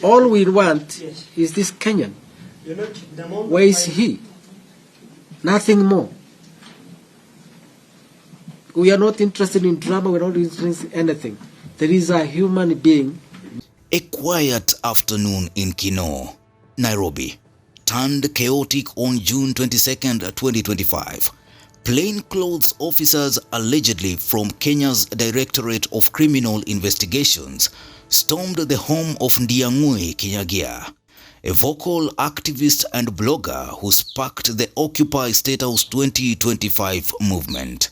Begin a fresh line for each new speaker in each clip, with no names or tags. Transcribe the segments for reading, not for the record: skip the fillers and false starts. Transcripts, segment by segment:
All we want is this Kenyan. Where is he? Nothing more. We are not interested in drama. We are not interested in anything. There is a human being.
A quiet afternoon in Kinoo, Nairobi, turned chaotic on June 22nd, 2025. Plainclothes officers allegedly from Kenya's Directorate of Criminal Investigations stormed the home of Ndiang'ui, Kinyagia, a vocal activist and blogger who sparked the Occupy State House 2025 movement.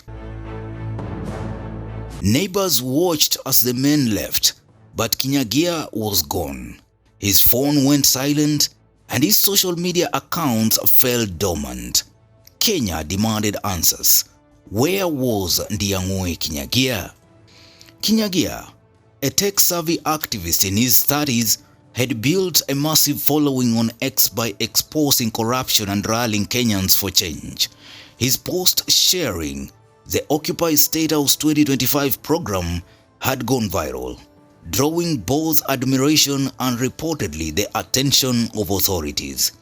Neighbors watched as the men left, but Kinyagia was gone. His phone went silent and his social media accounts fell dormant. Kenya demanded answers. Where was Ndiang'ui Kinyagia? Kinyagia, a tech-savvy activist in his 30s, had built a massive following on X by exposing corruption and rallying Kenyans for change. His post sharing the Occupy State House 2025 program had gone viral, drawing both admiration and reportedly the attention of authorities.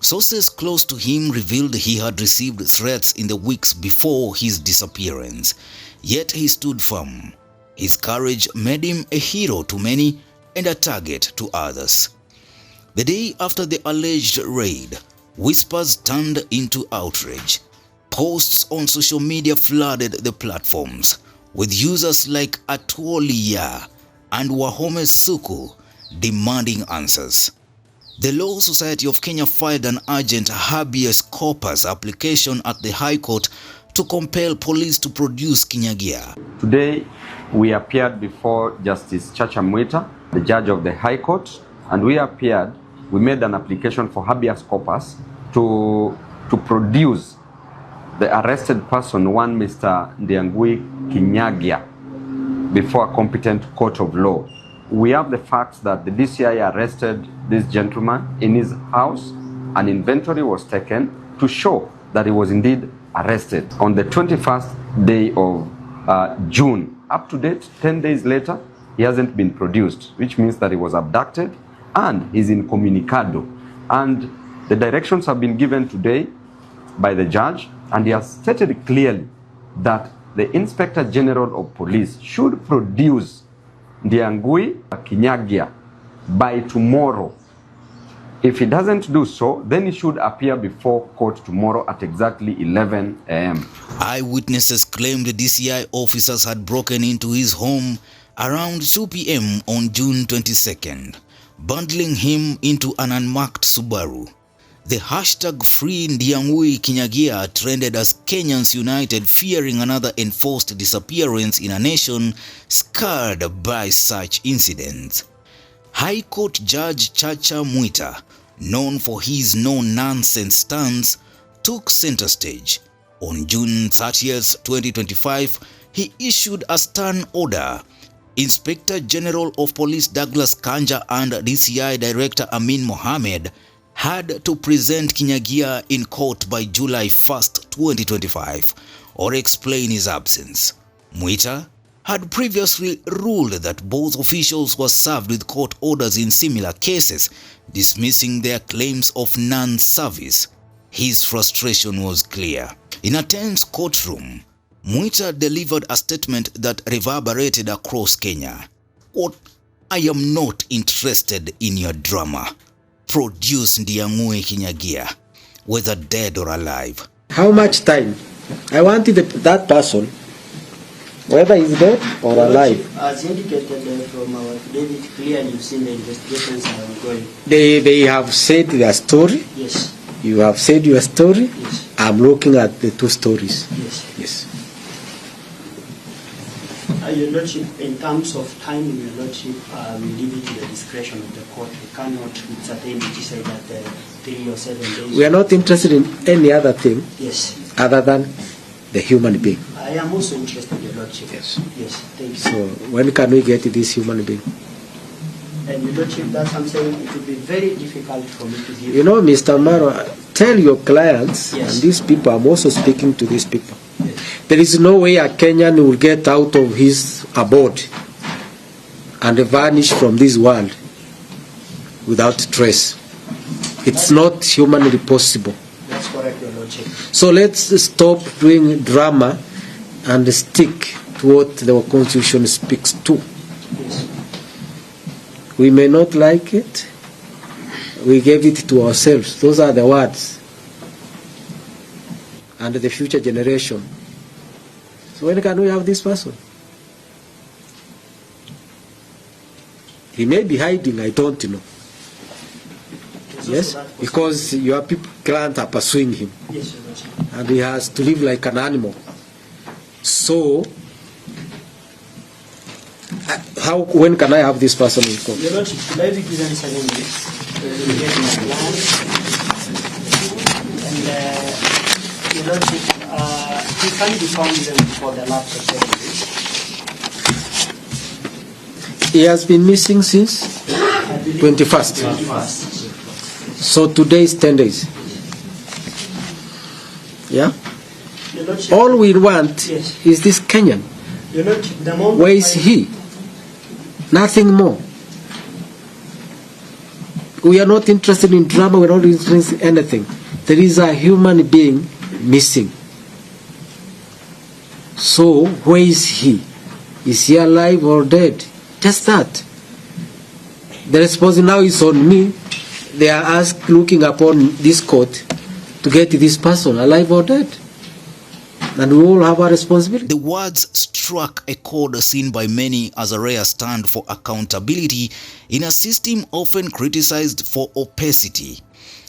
Sources close to him revealed he had received threats in the weeks before his disappearance, yet he stood firm. His courage made him a hero to many and a target to others. The day after the alleged raid, whispers turned into outrage. Posts on social media flooded the platforms, with users like Atuolia and Wahome Suku demanding answers. The Law Society of Kenya filed an urgent habeas corpus application at the High Court to compel police to produce Kinyagia.
Today, we appeared before Justice Chacha Mwita, the judge of the High Court, and we made an application for habeas corpus to produce the arrested person, one Mr. Ndiang'ui Kinyagia, before a competent court of law. We have the facts that the DCI arrested this gentleman in his house. An inventory was taken to show that he was indeed arrested on the 21st day of June. Up to date, 10 days later, he hasn't been produced, which means that he was abducted and he's incommunicado. And the directions have been given today by the judge, and he has stated clearly that the Inspector General of Police should produce Ndiang'ui Kinyagia by tomorrow. If he doesn't do so, then he should appear before court tomorrow at exactly 11 a.m.
Eyewitnesses claimed the DCI officers had broken into his home around 2 p.m. on June 22nd, bundling him into an unmarked Subaru. The hashtag Free Ndiang'ui Kinyagia trended as Kenyans united, fearing another enforced disappearance in a nation scarred by such incidents. High Court Judge Chacha Mwita, known for his no-nonsense stance, took center stage. On June 30th, 2025, he issued a stern order. Inspector General of Police Douglas Kanja and DCI Director Amin Mohammed had to present Kinyagia in court by July 1st, 2025, or explain his absence. Mwita had previously ruled that both officials were served with court orders in similar cases, dismissing their claims of non-service. His frustration was clear. In a tense courtroom, Mwita delivered a statement that reverberated across Kenya. Quote, "I am not interested in your drama. Produce Ndiang'ui Kinyagia, whether dead or alive."
How much time? I wanted that person, whether he's dead or alive.
As indicated from our David, clearly you've seen the investigations are ongoing.
They have said their story.
Yes.
You have said your story.
Yes.
I'm looking at the two stories.
Yes.
Yes.
Your Lordship, in terms of timing, Your Lordship, we leave it to the discretion of the court. We cannot with certainty say that 3 or 7 days.
We are not interested in any other thing.
Yes.
Other than the human being.
I am also interested, Your Lordship.
Yes.
Yes, thank you.
So when can we get this human being?
And Your Lordship, that's what I'm saying, it will be very difficult for me to give.
You know, Mr. Maro, tell your clients,
yes,
and these people, I'm also speaking to these people.
Yes.
There is no way a Kenyan will get out of his abode and vanish from this world without trace. It's not humanly possible.
That's correct, Your Lordship.
So let's stop doing drama and stick to what the Constitution speaks to.
Yes.
We may not like it. We gave it to ourselves. Those are the words. And the future generation. So when can we have this person? He may be hiding, I don't know. Yes, because your people, clients are pursuing him.
Yes, Your Lordship.
And he has to live like an animal. So, when can I have this person in court?
Your Lordship, could I be given 7 minutes to get my plan? And Your Lordship, he can be found even before the lapse of 7 days.
He has been missing since 21st. So today is 10 days. Yeah?
Your Lordship,
All we want
yes.
is this Kenyan.
Your Lordship, the moment
Where is he? Nothing more. We are not interested in drama, we are not interested in anything. There is a human being missing. So, where is he? Is he alive or dead? Just that. The response now is on me. They are looking upon this court to get this person alive or dead. And we all have a responsibility.
The words struck a chord seen by many as a rare stand for accountability in a system often criticized for opacity.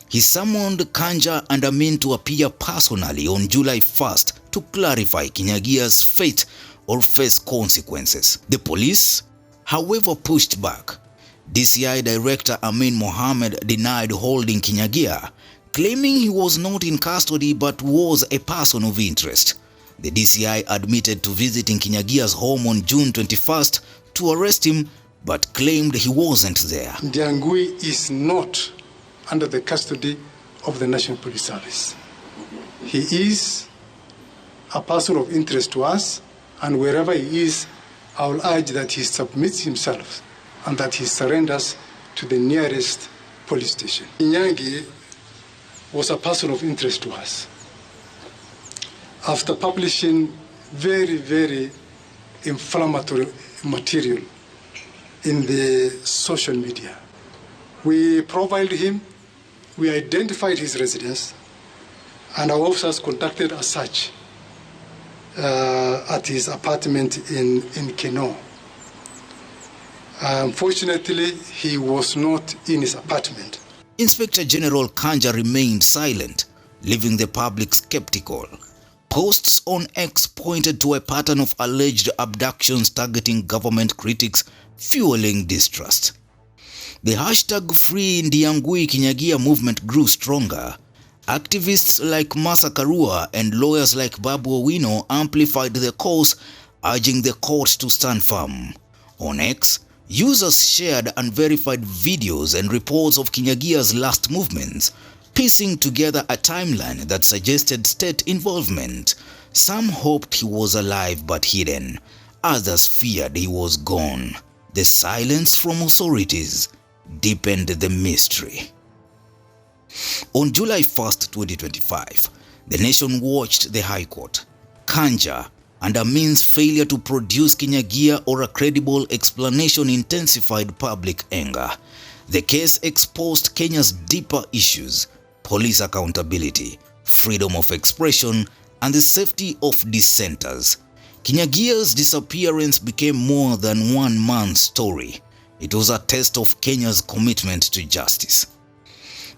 He summoned Kanja and Amin to appear personally on July 1st to clarify Kinyagia's fate or face consequences. The police, however, pushed back. DCI Director Amin Mohammed denied holding Kinyagia, claiming he was not in custody but was a person of interest. The DCI admitted to visiting Kinyagia's home on June 21st to arrest him, but claimed he wasn't there.
Ndiang'ui is not under the custody of the National Police Service. He is a person of interest to us, and wherever he is, I will urge that he submits himself and that he surrenders to the nearest police station. Kinyagia was a person of interest to us. After publishing very, very inflammatory material in the social media, we profiled him, we identified his residence, and our officers conducted a search at his apartment in Kenyan. Unfortunately, he was not in his apartment.
Inspector General Kanja remained silent, leaving the public skeptical. Posts on X pointed to a pattern of alleged abductions targeting government critics, fueling distrust. The hashtag Free Ndiang'ui Kinyagia movement grew stronger. Activists like Masa Karua and lawyers like Babu Owino amplified the cause, urging the court to stand firm. On X, users shared unverified videos and reports of Kinyagia's last movements, piecing together a timeline that suggested state involvement. Some hoped he was alive but hidden. Others feared he was gone. The silence from authorities deepened the mystery. On July 1st, 2025, the nation watched the High Court, Kanja, and Amin's failure to produce Kinyagia or a credible explanation intensified public anger. The case exposed Kenya's deeper issues: police accountability, freedom of expression, and the safety of dissenters. Kinyagia's disappearance became more than one man's story. It was a test of Kenya's commitment to justice.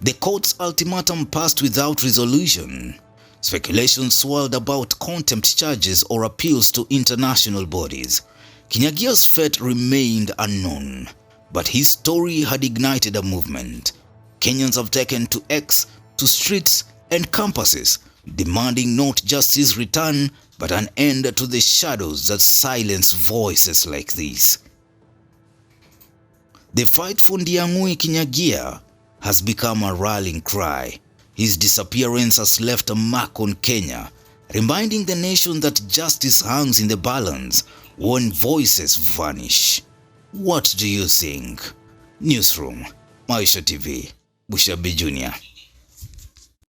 The court's ultimatum passed without resolution. Speculation swirled about contempt charges or appeals to international bodies. Kinyagia's fate remained unknown, but his story had ignited a movement. Kenyans have taken to X, to streets and campuses, demanding not just his return, but an end to the shadows that silence voices like these. The fight for Ndiang'ui Kinyagia has become a rallying cry. His disappearance has left a mark on Kenya, reminding the nation that justice hangs in the balance when voices vanish. What do you think? Newsroom Maisha TV, Bushabi Junior.